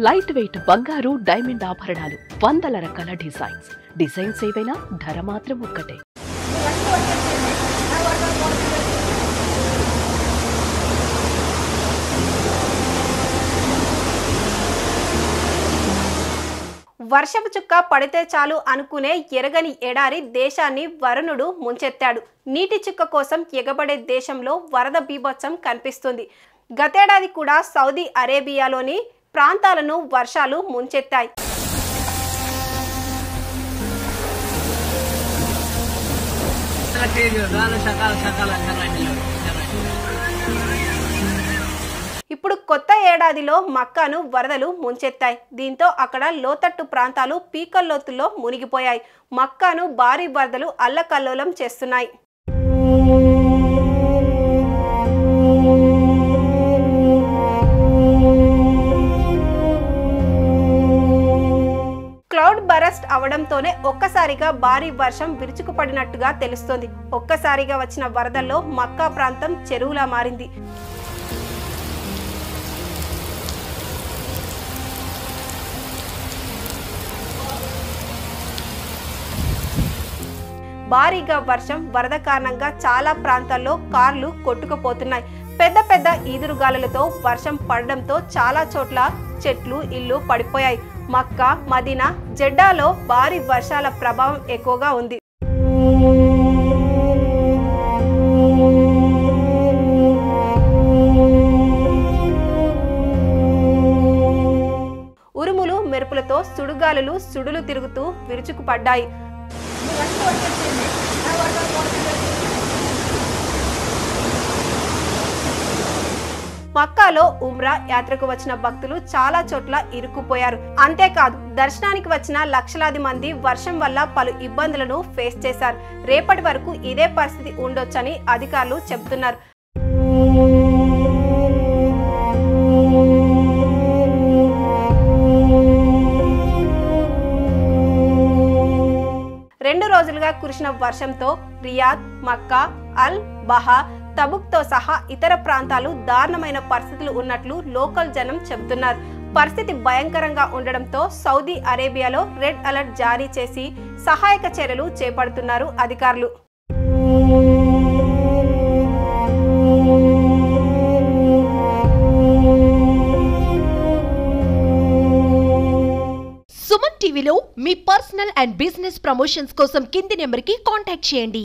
Light weight బంగారు diamond ఆభరణాలు, వందల రకాల డిజైన్స్ ఏవైనా ధర మాత్రం ఒక్కటే. వర్షపు చుక్క పడితే చాలు అనుకునే ఎరగని ఎడారి దేశాన్ని వరుణుడు ముంచెత్తాడు. నీటి చుక్క కోసం ఎగబడే దేశంలో వరద బీభత్సం కనిపిస్తుంది. గతేడాది కూడా సౌదీ అరేబియాలోని ప్రాంతాలను వర్షాలు ముంచెత్తాయి. ఇప్పుడు కొత్త ఏడాదిలో మక్కాను వరదలు ముంచెత్తాయి. దీంతో అక్కడ లోతట్టు ప్రాంతాలు పీకల్లోతుల్లో మునిగిపోయాయి. మక్కాను భారీ వరదలు అల్లకల్లోలం చేస్తున్నాయి. క్లౌడ్ బరస్ట్ అవడంతోనే ఒక్కసారిగా భారీ వర్షం విరుచుకుపడినట్టుగా తెలుస్తోంది. ఒక్కసారిగా వచ్చిన వరదల్లో మక్కా ప్రాంతం చెరువులా మారింది. భారీగా వర్షం వరద కారణంగా చాలా ప్రాంతాల్లో కార్లు కొట్టుకుపోతున్నాయి. పెద్ద పెద్ద ఈదురుగాలులతో వర్షం పడడంతో చాలా చోట్ల చెట్లు, ఇళ్లు పడిపోయాయి. మక్కా, మదీనా, జెడ్డాలో భారీ వర్షాల ప్రభావం ఎక్కువగా ఉంది. ఉరుములు మెరుపులతో సుడుగాలులు సుడులు తిరుగుతూ విరుచుకుపడ్డాయి. మక్కాలో ఉమ్రా యాత్రకు వచ్చిన భక్తులు చాలా చోట్ల ఇరుక్కుపోయారు. అంతేకాదు దర్శనానికి వచ్చిన లక్షలాది మంది వర్షం వల్ల పలు ఇబ్బందులను ఫేస్ చేశారు. రేపటి వరకు ఇదే పరిస్థితి ఉండొచ్చని అధికారులు చెబుతున్నారు. రెండు రోజులుగా కురిసిన వర్షంతో రియాద్, మక్కా, అల్ బహా, తబుక్తో సహా ఇతర ప్రాంతాలు దారుణమైన పరిస్థితులు ఉన్నట్లు లోకల్ జనం చెబుతున్నారు. పరిస్థితి భయంకరంగా ఉండడంతో సౌదీ అరేబియాలో రెడ్ అలర్ట్ జారీ చేసి సహాయక చర్యలు చేపడుతున్నారు అధికారులు. సుమన్ టీవీలో మీ పర్సనల్ అండ్ బిజినెస్ ప్రమోషన్స్ కోసం కింది నెంబర్కి కాంటాక్ట్ చేయండి.